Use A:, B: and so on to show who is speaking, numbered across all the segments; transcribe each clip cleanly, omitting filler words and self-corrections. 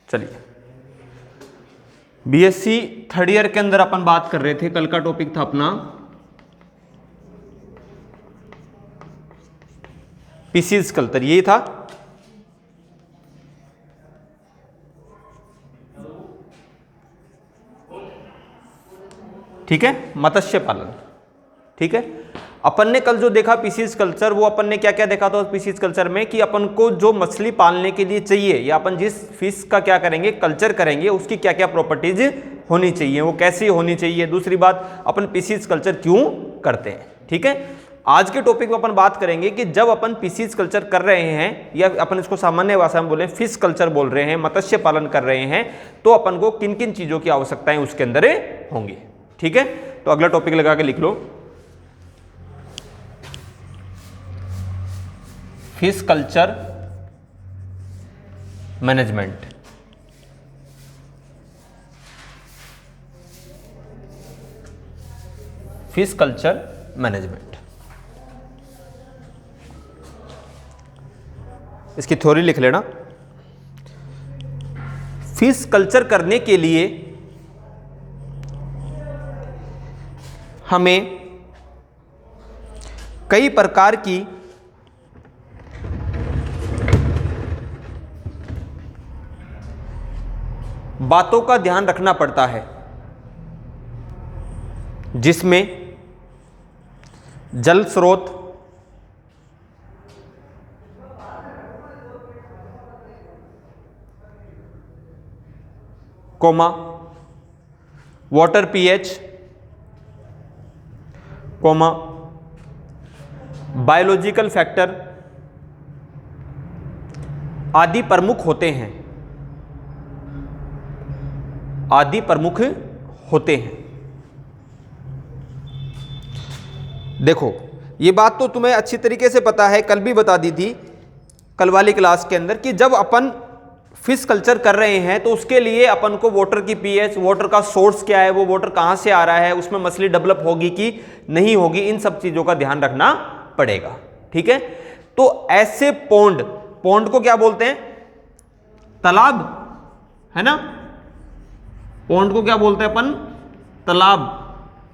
A: चलिए, BSc third year के अंदर अपन बात कर रहे थे, कल का टॉपिक था अपना पिसीस्कल्चर, यही था। ठीक है, मत्स्य पालन। ठीक है, अपन ने कल जो देखा पिसीस्कल्चर, वो अपन ने क्या क्या देखा था पिसीस्कल्चर में कि अपन को जो मछली पालने के लिए चाहिए या अपन जिस फिश का क्या करेंगे, कल्चर करेंगे, उसकी क्या क्या प्रॉपर्टीज होनी चाहिए, वो कैसी होनी चाहिए। दूसरी बात, अपन पिसीस्कल्चर क्यों करते हैं। ठीक है, आज के टॉपिक में अपन बात करेंगे कि जब अपन पिसीस्कल्चर कर रहे हैं, या अपन इसको सामान्य भाषा में बोले फिश कल्चर बोल रहे हैं, मत्स्य पालन कर रहे हैं, तो अपन को किन किन चीजों की आवश्यकताएं उसके अंदर होंगी। ठीक है, तो अगला टॉपिक लगा के लिख लो, fish culture management. Fish culture management, इसकी थ्योरी लिख लेना। फिश कल्चर करने के लिए हमें कई प्रकार की बातों का ध्यान रखना पड़ता है, जिसमें जल स्रोत, comma water pH, comma biological factor आदि प्रमुख होते हैं, आदि प्रमुख होते हैं। देखो, ये बात तो तुम्हें अच्छी तरीके से पता है, कल भी बता दी थी कल वाली क्लास के अंदर, कि जब अपन फिश कल्चर कर रहे हैं तो उसके लिए अपन को वाटर की पीएच, वाटर का सोर्स क्या है, वो वाटर कहाँ से आ रहा है, उसमें मछली डेवलप होगी कि नहीं होगी, इन सब चीज़ों का ध्यान रखना पड़ेगा। ठीक है, तो ऐसे पॉन्ड, पॉन्ड को क्या बोलते हैं, तालाब, है ना, पॉन्ड को क्या बोलते हैं अपन, तालाब।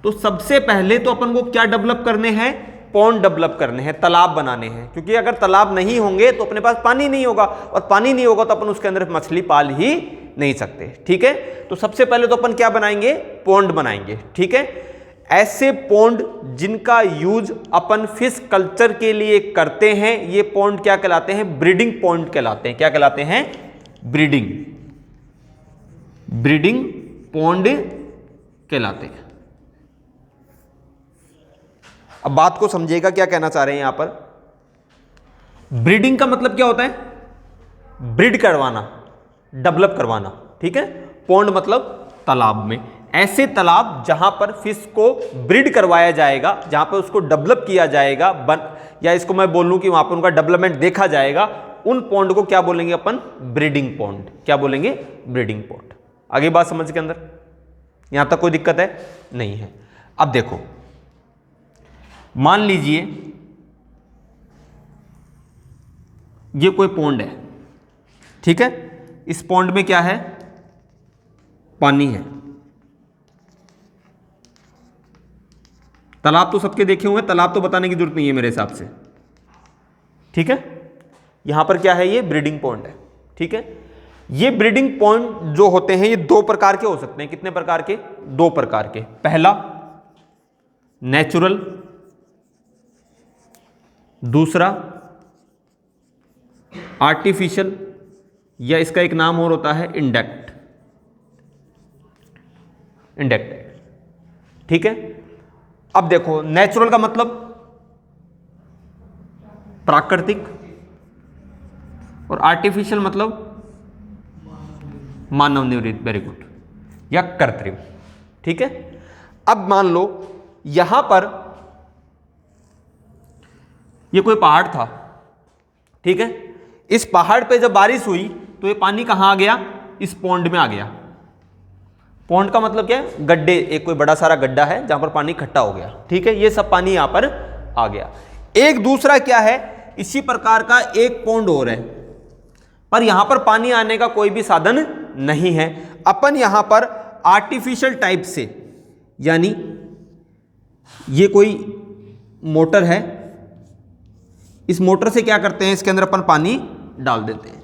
A: तो सबसे पहले तो अपन को क्या डेवलप करने हैं, पॉन्ड डेवलप करने हैं, तालाब बनाने हैं, क्योंकि अगर तालाब नहीं होंगे तो अपने पास पानी नहीं होगा, और पानी नहीं होगा तो अपन उसके अंदर मछली पाल ही नहीं सकते। ठीक है, तो सबसे पहले तो अपन क्या बनाएंगे, पॉन्ड बनाएंगे। ठीक है, ऐसे पॉन्ड जिनका यूज अपन फिश कल्चर के लिए करते हैं, ये पॉन्ड क्या कहलाते हैं, ब्रीडिंग पॉन्ड कहलाते हैं। क्या कहलाते हैं, ब्रीडिंग, ब्रीडिंग पॉन्ड कहलाते हैं। अब बात को समझिएगा, क्या कहना चाह रहे हैं यहां पर। ब्रीडिंग का मतलब क्या होता है, ब्रीड करवाना, डेवलप करवाना। ठीक है, पॉन्ड मतलब तालाब में, ऐसे तालाब जहां पर फिश को ब्रीड करवाया जाएगा, जहां पर उसको डेवलप किया जाएगा, या इसको मैं बोलूं कि वहां पर उनका डेवलपमेंट देखा जाएगा, उन पॉन्ड को क्या बोलेंगे अपन, ब्रीडिंग पॉन्ड। क्या बोलेंगे, ब्रीडिंग पॉन्ड। आगे बात समझ के अंदर, यहां तक कोई दिक्कत है, नहीं है। अब देखो, मान लीजिए ये कोई पॉन्ड है। ठीक है, इस पॉन्ड में क्या है, पानी है। तालाब तो सबके देखे हुए हैं, तालाब तो बताने की जरूरत नहीं है मेरे हिसाब से। ठीक है, यहां पर क्या है, ये ब्रीडिंग पॉन्ड है। ठीक है, ये ब्रीडिंग पॉन्ड जो होते हैं, ये दो प्रकार के हो सकते हैं। कितने प्रकार के, दो प्रकार के। पहला नेचुरल, दूसरा आर्टिफिशियल, या इसका एक नाम और होता है इंडेक्ट, इंडेक्टेड। ठीक है, अब देखो, नेचुरल का मतलब प्राकृतिक, और आर्टिफिशियल मतलब मानव निर्मित, वेरी गुड, या कृत्रिम। ठीक है, अब मान लो यहां पर ये कोई पहाड़ था। ठीक है, इस पहाड़ पे जब बारिश हुई तो ये पानी कहां आ गया, इस पॉन्ड में आ गया। पॉन्ड का मतलब क्या है, गड्ढे, एक कोई बड़ा सारा गड्ढा है जहां पर पानी इकट्ठा हो गया। ठीक है, ये सब पानी यहां पर आ गया। एक दूसरा क्या है, इसी प्रकार का एक पॉन्ड और है, पर यहां पर पानी आने का कोई भी साधन नहीं है। अपन यहां पर आर्टिफिशियल टाइप से, यानी ये कोई मोटर है, इस मोटर से क्या करते हैं, इसके अंदर अपन पानी डाल देते हैं।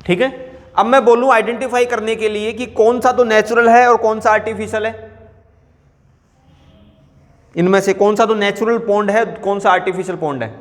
A: ठीक है, अब मैं बोलूं आइडेंटिफाई करने के लिए कि कौन सा तो नेचुरल है और कौन सा आर्टिफिशियल है, इनमें से कौन सा तो नेचुरल पॉन्ड है, कौन सा आर्टिफिशियल पॉन्ड है।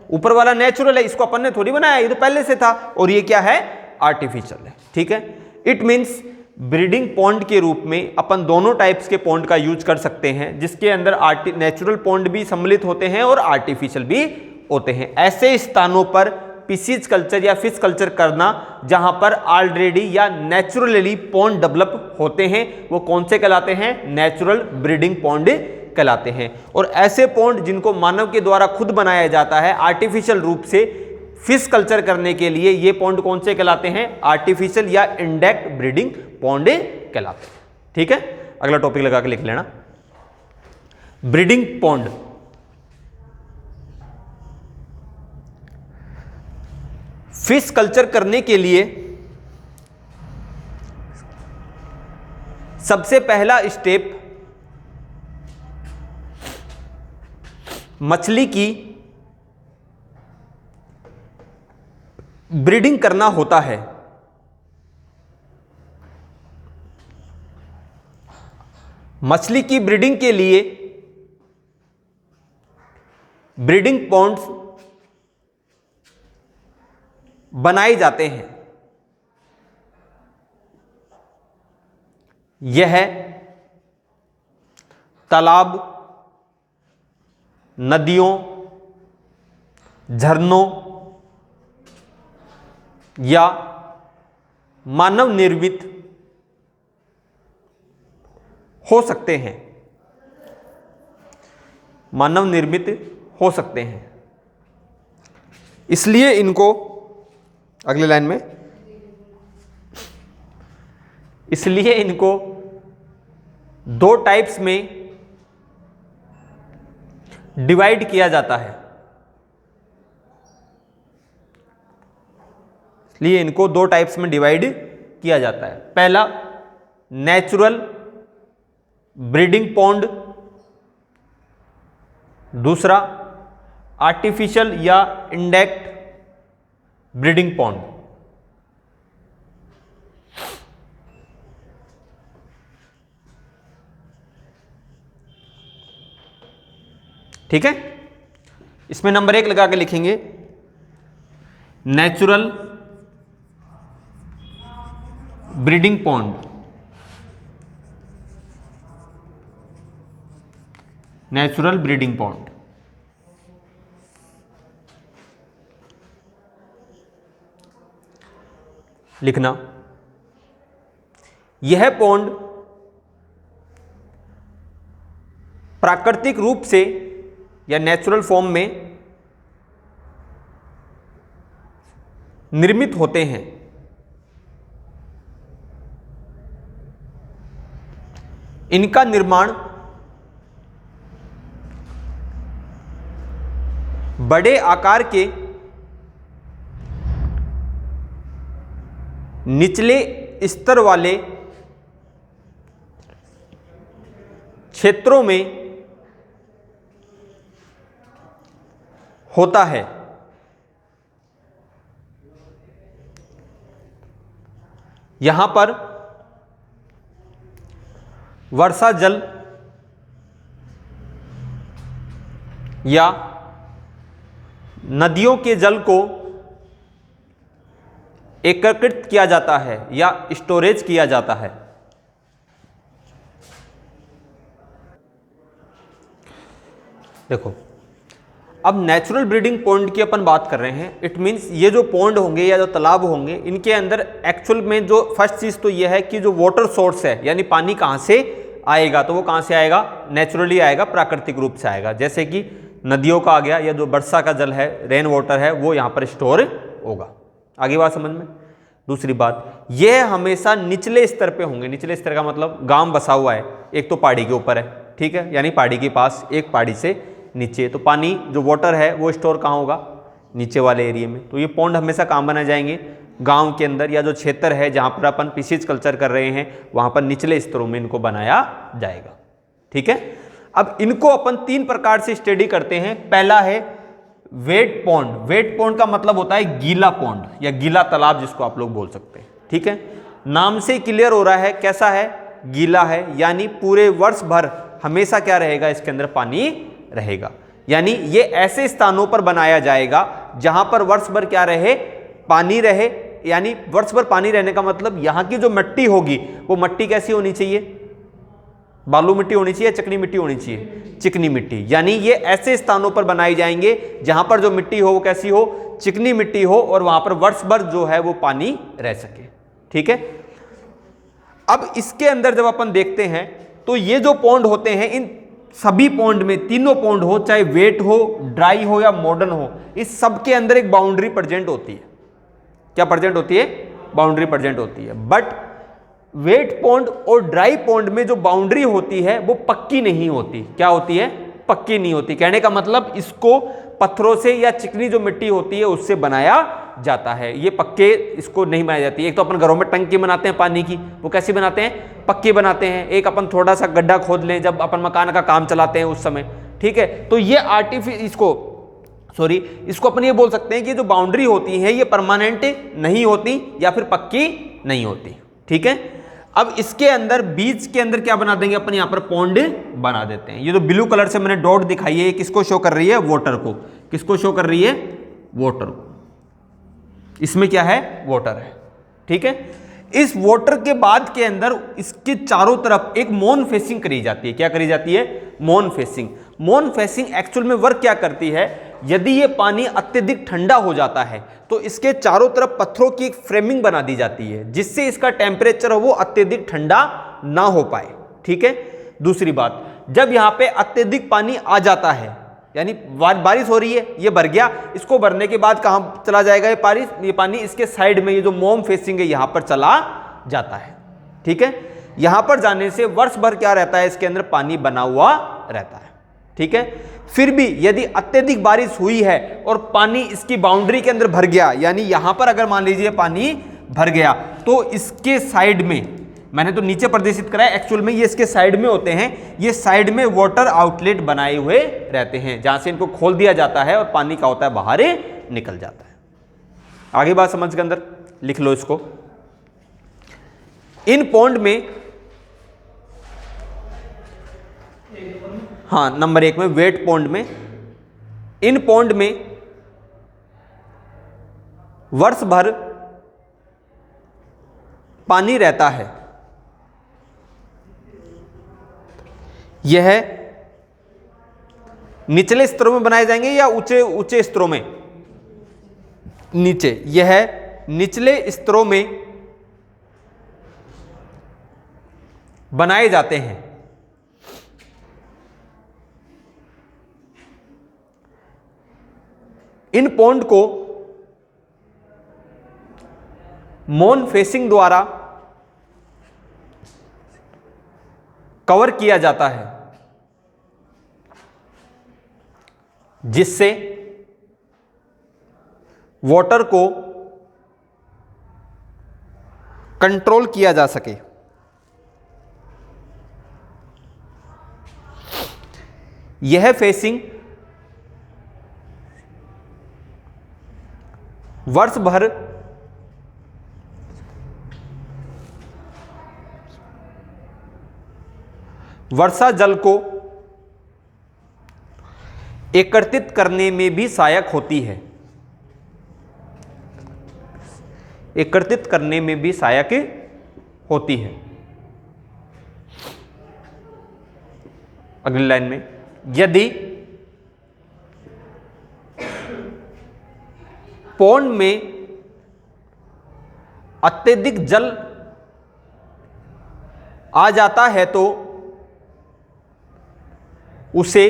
A: ऊपर वाला नेचुरल है, इसको अपन ने थोड़ी बनाया, ये तो पहले से था, और ये क्या है, आर्टिफिशियल है। ठीक है, इट मींस ब्रीडिंग पॉन्ड के रूप में अपन दोनों टाइप्स के पॉन्ड का यूज कर सकते हैं, जिसके अंदर नेचुरल पॉन्ड भी सम्मिलित होते हैं और आर्टिफिशियल भी होते हैं। ऐसे स्थानों पर फिशिज कल्चर या फिश कल्चर करना जहां पर ऑलरेडी या नेचुरली पॉन्ड डेवलप होते हैं, वो कौन से कहलाते हैं, नेचुरल ब्रीडिंग पॉन्ड कहलाते हैं। और ऐसे पॉन्ड जिनको मानव के द्वारा खुद बनाया जाता है आर्टिफिशियल रूप से फिश कल्चर करने के लिए, ये पॉन्ड कौन से कहलाते हैं, आर्टिफिशियल या इंडायरेक्ट ब्रीडिंग पॉन्ड कहलाते हैं। ठीक है, अगला टॉपिक लगा के लिख लेना, ब्रीडिंग पॉन्ड। फिश कल्चर करने के लिए सबसे पहला स्टेप मछली की ब्रीडिंग करना होता है। मछली की ब्रीडिंग के लिए ब्रीडिंग पॉन्ड्स बनाए जाते हैं। यह तालाब, नदियों, झरनों या मानव निर्मित हो सकते हैं, मानव निर्मित हो सकते हैं। इसलिए इनको, अगले लाइन में, इसलिए इनको दो टाइप्स में डिवाइड किया जाता है। इसलिए इनको दो टाइप्स में डिवाइड किया जाता है। पहला नेचुरल ब्रीडिंग पॉन्ड, दूसरा आर्टिफिशियल या इंडायरेक्ट ब्रीडिंग पॉन्ड। ठीक है, इसमें नंबर 1 लगा के लिखेंगे, natural breeding pond, natural breeding pond. लिखना, यह पॉन्ड प्राकृतिक रूप से या नेचुरल फॉर्म में निर्मित होते हैं। इनका निर्माण बड़े आकार के निचले स्तर वाले क्षेत्रों में होता है। यहां पर वर्षा जल या नदियों के जल को एकत्रित किया जाता है या स्टोरेज किया जाता है। देखो, अब नेचुरल ब्रीडिंग पॉन्ड की अपन बात कर रहे हैं। इट मीन्स ये जो पॉन्ड होंगे या जो तालाब होंगे, इनके अंदर एक्चुअल में जो फर्स्ट चीज तो ये है कि जो वाटर सोर्स है, यानी पानी कहाँ से आएगा, तो वो कहाँ से आएगा, नेचुरली आएगा, प्राकृतिक रूप से आएगा। जैसे कि नदियों का आ गया, या जो वर्षा का जल है, रेन वाटर है, वो यहाँ पर स्टोर होगा। आगे बात समझ में। दूसरी बात, यह हमेशा निचले स्तर पे होंगे। निचले स्तर का मतलब गांव बसा हुआ है, एक तो पहाड़ी के ऊपर है, ठीक है, यानी पहाड़ी के पास, एक पहाड़ी से नीचे, तो पानी जो वाटर है वो स्टोर कहाँ होगा, नीचे वाले एरिया में। तो ये पॉन्ड हमेशा कहाँ बनाए जाएंगे, गांव के अंदर या जो क्षेत्र है जहां पर अपन फिशिज कल्चर कर रहे हैं वहां पर निचले स्तरों में इनको बनाया जाएगा। ठीक है, अब इनको अपन 3 प्रकार से स्टडी करते हैं। पहला है वेट पॉन्ड। वेट पॉन्ड का मतलब होता है गीला पॉन्ड या गीला तालाब जिसको आप लोग बोल सकते हैं। ठीक है, नाम से क्लियर हो रहा है कैसा है, गीला है, यानी पूरे वर्ष भर हमेशा क्या रहेगा, इसके अंदर पानी रहेगा। यानी ये ऐसे स्थानों पर बनाया जाएगा जहां पर वर्ष भर क्या रहे, पानी रहे। यानी वर्ष भर पानी रहने का मतलब यहां की जो मिट्टी होगी वो मिट्टी कैसी होनी चाहिए, बालू मिट्टी होनी चाहिए, चिकनी मिट्टी होनी चाहिए, चिकनी मिट्टी। यानी ये ऐसे स्थानों पर बनाए जाएंगे जहां पर जो मिट्टी हो वो कैसी हो, चिकनी मिट्टी हो, और वहां पर वर्ष भर जो है वो पानी रह सके। ठीक है, अब इसके अंदर जब अपन देखते हैं तो ये जो पॉन्ड होते हैं, इन सभी पॉन्ड में, तीनों पॉन्ड हो, चाहे वेट हो, ड्राई हो या मॉडर्न हो, इस सब के अंदर एक बाउंड्री प्रेजेंट होती है। क्या प्रेजेंट होती है, बाउंड्री प्रेजेंट होती है। बट वेट पॉन्ड और ड्राई पॉन्ड में जो बाउंड्री होती है वो पक्की नहीं होती। क्या होती है, पक्की नहीं होती। कहने का मतलब इसको पत्थरों से या चिकनी जो मिट्टी होती है उससे बनाया जाता है। ये पक्के इसको नहीं बनाई जाती। एक तो अपन घरों में टंकी बनाते हैं पानी की, वो कैसी बनाते हैं, पक्की बनाते हैं। एक अपन थोड़ा सा गड्ढा खोद लें जब अपन मकान का काम चलाते हैं उस समय। ठीक है, तो ये इसको अपन ये बोल सकते हैं कि जो बाउंड्री होती है ये परमानेंट नहीं होती या फिर पक्की नहीं होती। ठीक है, अब इसके अंदर बीच के अंदर क्या बना देंगे अपन, यहां पर पॉन्ड बना देते हैं। ये जो ब्लू कलर से मैंने डॉट दिखाई है, ये किसको शो कर रही है, वाटर को। किसको शो कर रही है, वाटर को। इसमें क्या है, वाटर है। ठीक है, इस वाटर के बाद के अंदर इसके चारों तरफ एक मॉन फेसिंग करी जाती है। क्या करी जाती है, मॉन फेसिंग। मॉन फेसिंग एक्चुअल में वर्क क्या करती है, यदि ये पानी अत्यधिक ठंडा हो जाता है तो इसके चारों तरफ पत्थरों की एक फ्रेमिंग बना दी जाती है जिससे इसका टेम्परेचर वो अत्यधिक ठंडा ना हो पाए। ठीक है, दूसरी बात, जब यहां पे अत्यधिक पानी आ जाता है, यानी बारिश हो रही है, ये भर गया, इसको भरने के बाद कहां चला जाएगा ये पानी इसके साइड में, ये जो मॉन फेसिंग है यहां पर चला जाता है। ठीक है, यहां पर जाने से वर्ष भर क्या रहता है, इसके अंदर पानी बना हुआ रहता है। ठीक है, फिर भी यदि अत्यधिक बारिश हुई है और पानी इसकी बाउंड्री के अंदर भर गया, यानी यहां पर अगर मान लीजिए पानी भर गया तो इसके साइड में, मैंने तो नीचे प्रदर्शित करा है, एक्चुअल में ये इसके साइड में होते हैं। ये साइड में वाटर आउटलेट बनाए हुए रहते हैं जहां से इनको खोल दिया जाता है और पानी का होता है बाहर निकल जाता है। आगे बात समझ के अंदर लिख लो इसको। इन पॉन्ड में, हाँ नंबर 1 में वेट पॉन्ड में, इन पॉन्ड में वर्ष भर पानी रहता है। यह निचले स्तरों में बनाए जाएंगे या ऊंचे स्तरों में, नीचे, यह निचले स्तरों में बनाए जाते हैं। इन पॉन्ड को मॉन फेसिंग द्वारा कवर किया जाता है जिससे वाटर को कंट्रोल किया जा सके। यह फेसिंग वर्ष भर वर्षा जल को एकत्रित करने में भी सहायक होती है। एकत्रित करने में भी सहायक होती है। अगली लाइन में, यदि पॉन्ड में अत्यधिक जल आ जाता है तो उसे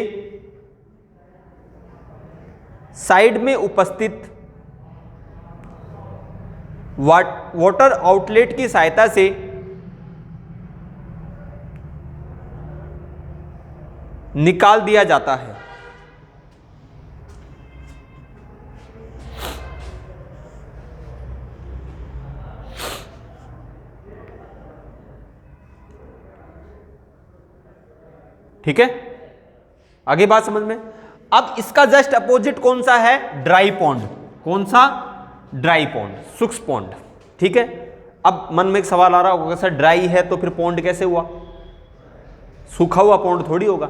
A: साइड में उपस्थित वाटर आउटलेट की सहायता से निकाल दिया जाता है। ठीक है, आगे बात समझ में। अब इसका जस्ट अपोजिट कौन सा है? Dry pond. कौन सा? ड्राई पॉन्ड, शुष्क पॉन्ड। ठीक है, अब मन में एक सवाल आ रहा होगा सर ड्राई है तो फिर पॉन्ड कैसे हुआ? सूखा हुआ पॉन्ड थोड़ी होगा।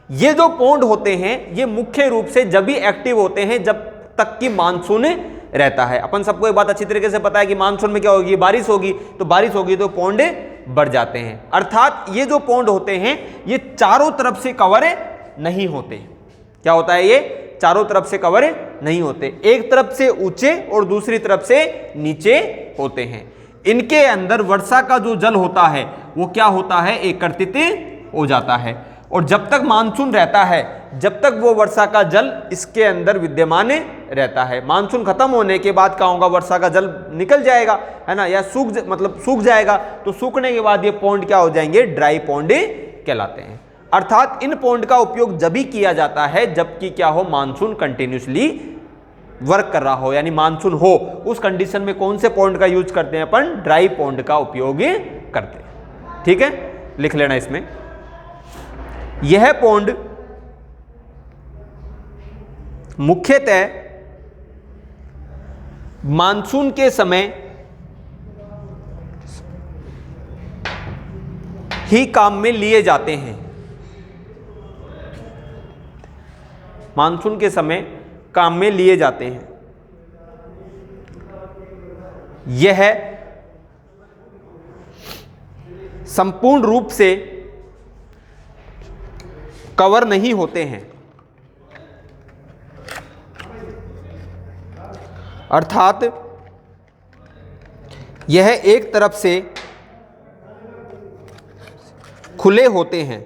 A: ये जो पॉन्ड होते हैं ये मुख्य रूप से जब भी एक्टिव होते हैं जब तक कि मानसून रहता है। अपन सबको एक बात अच्छी तरीके से पता है कि मानसून में क्या होगी? बारिश होगी, तो बारिश होगी तो पॉन्ड बढ़ जाते हैं। अर्थात ये जो पॉन्ड होते हैं ये चारों तरफ से कवर नहीं होते। क्या होता है? ये चारों तरफ से कवर नहीं होते, एक तरफ से ऊंचे और दूसरी तरफ से नीचे होते हैं। इनके अंदर वर्षा का जो जल होता है वो क्या होता है? एकत्रित हो जाता है, और जब तक मानसून रहता है जब तक वो वर्षा का जल इसके अंदर विद्यमान रहता है। मानसून खत्म होने के बाद क्या होगा? वर्षा का जल निकल जाएगा, है ना, या सूख जाएगा। तो सूखने के बाद ये पॉन्ड क्या हो जाएंगे? ड्राई पॉन्ड कहलाते हैं। अर्थात इन पॉन्ड का उपयोग जब भी किया जाता है जबकि क्या हो? मानसून कंटिन्यूसली वर्क कर रहा हो, यानी मानसून हो, उस कंडीशन में कौन से पॉन्ड का यूज करते हैं? अपन ड्राई पॉन्ड का उपयोग करते हैं। ठीक है, लिख लेना इसमें। यह पॉन्ड मुख्यतः मानसून के समय ही काम में लिए जाते हैं। मानसून के समय काम में लिए जाते हैं। यह संपूर्ण रूप से कवर नहीं होते हैं। अर्थात यह एक तरफ से खुले होते हैं।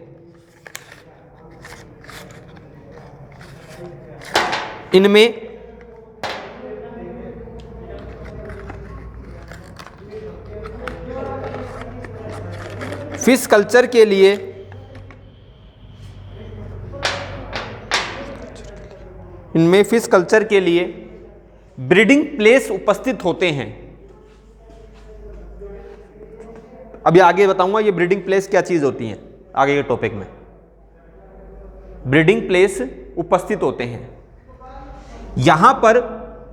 A: इनमें फिश कल्चर के लिए ब्रीडिंग प्लेस उपस्थित होते हैं। अभी आगे बताऊंगा ये ब्रीडिंग प्लेस क्या चीज होती है, आगे के टॉपिक में। ब्रीडिंग प्लेस उपस्थित होते हैं। यहां पर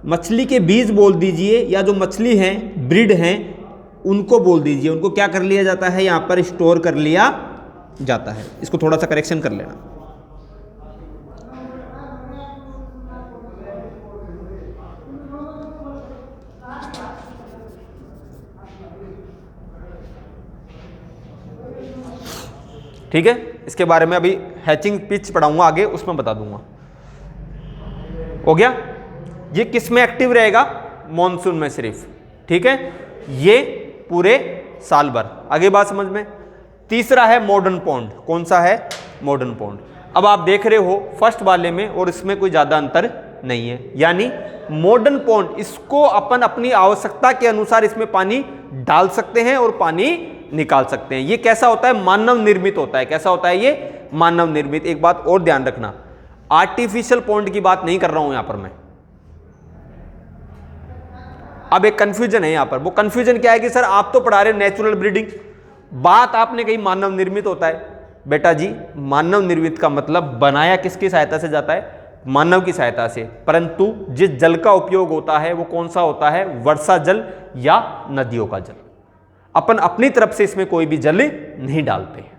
A: मछली के बीज बोल दीजिए, या जो मछली हैं, ब्रीड हैं, उनको बोल दीजिए। उनको क्या कर लिया जाता है? यहां पर स्टोर कर लिया जाता है। इसको थोड़ा सा करेक्शन कर लेना। ठीक है, इसके बारे में अभी हैचिंग पिच पढ़ाऊंगा आगे, उसमें बता दूंगा। हो गया? ये किस में एक्टिव रहेगा? मॉनसून में सिर्फ। ठीक है, ये पूरे साल भर। आगे बात समझ में। तीसरा है मॉडर्न पॉन्ड। कौन सा है? Modern pond. अब आप देख रहे हो फर्स्ट वाले में और इसमें कोई ज्यादा अंतर नहीं है, यानी मॉडर्न पॉन्ड इसको अपन अपनी आवश्यकता के अनुसार इसमें पानी डाल सकते हैं और पानी निकाल सकते हैं। ये कैसा होता है? मानव निर्मित होता है। कैसा होता है ये? मानव निर्मित। एक बात और ध्यान रखना, आर्टिफिशियल पॉन्ड की बात नहीं कर रहा हूं यहां पर मैं। अब एक कंफ्यूजन है यहां पर। वो कंफ्यूजन क्या है कि सर आप तो पढ़ा रहे नेचुरल ब्रीडिंग, बात आपने कही मानव निर्मित होता है। बेटा जी, मानव निर्मित का मतलब बनाया किसकी सहायता से जाता है? मानव की सहायता से। परंतु जिस जल का उपयोग होता है वो कौन सा होता है? वर्षा जल या नदियों का जल। अपन अपनी तरफ से इसमें कोई भी जल नहीं डालते हैं।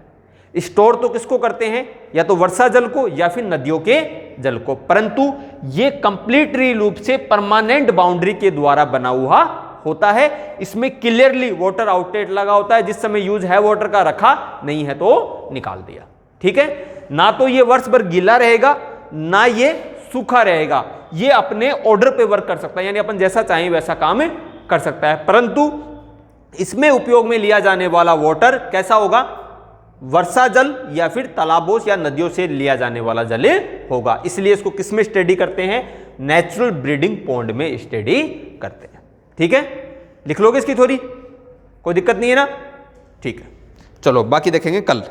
A: स्टोर तो किसको करते हैं? या तो वर्षा जल को या फिर नदियों के जल को। परंतु ये कंप्लीटली रूप से परमानेंट बाउंड्री के द्वारा बना हुआ होता है। इसमें क्लियरली वाटर आउटलेट लगा होता है। जिस समय यूज है वाटर का रखा, नहीं है तो निकाल दिया। ठीक है, ना तो ये वर्ष भर गीला रहेगा ना ये सूखा रहेगा। ये अपने ऑर्डर पे वर्क कर सकता है, यानी अपन जैसा चाहें वैसा काम कर सकता है। परंतु इसमें उपयोग में लिया जाने वाला वाटर कैसा होगा? वर्षा जल या फिर तालाबों या नदियों से लिया जाने वाला जल होगा। इसलिए इसको किस में स्टडी करते हैं? नेचुरल ब्रीडिंग पॉन्ड में स्टडी करते हैं। ठीक है, लिख लोगे इसकी थ्योरी? कोई दिक्कत नहीं है ना? ठीक है, चलो बाकी देखेंगे कल।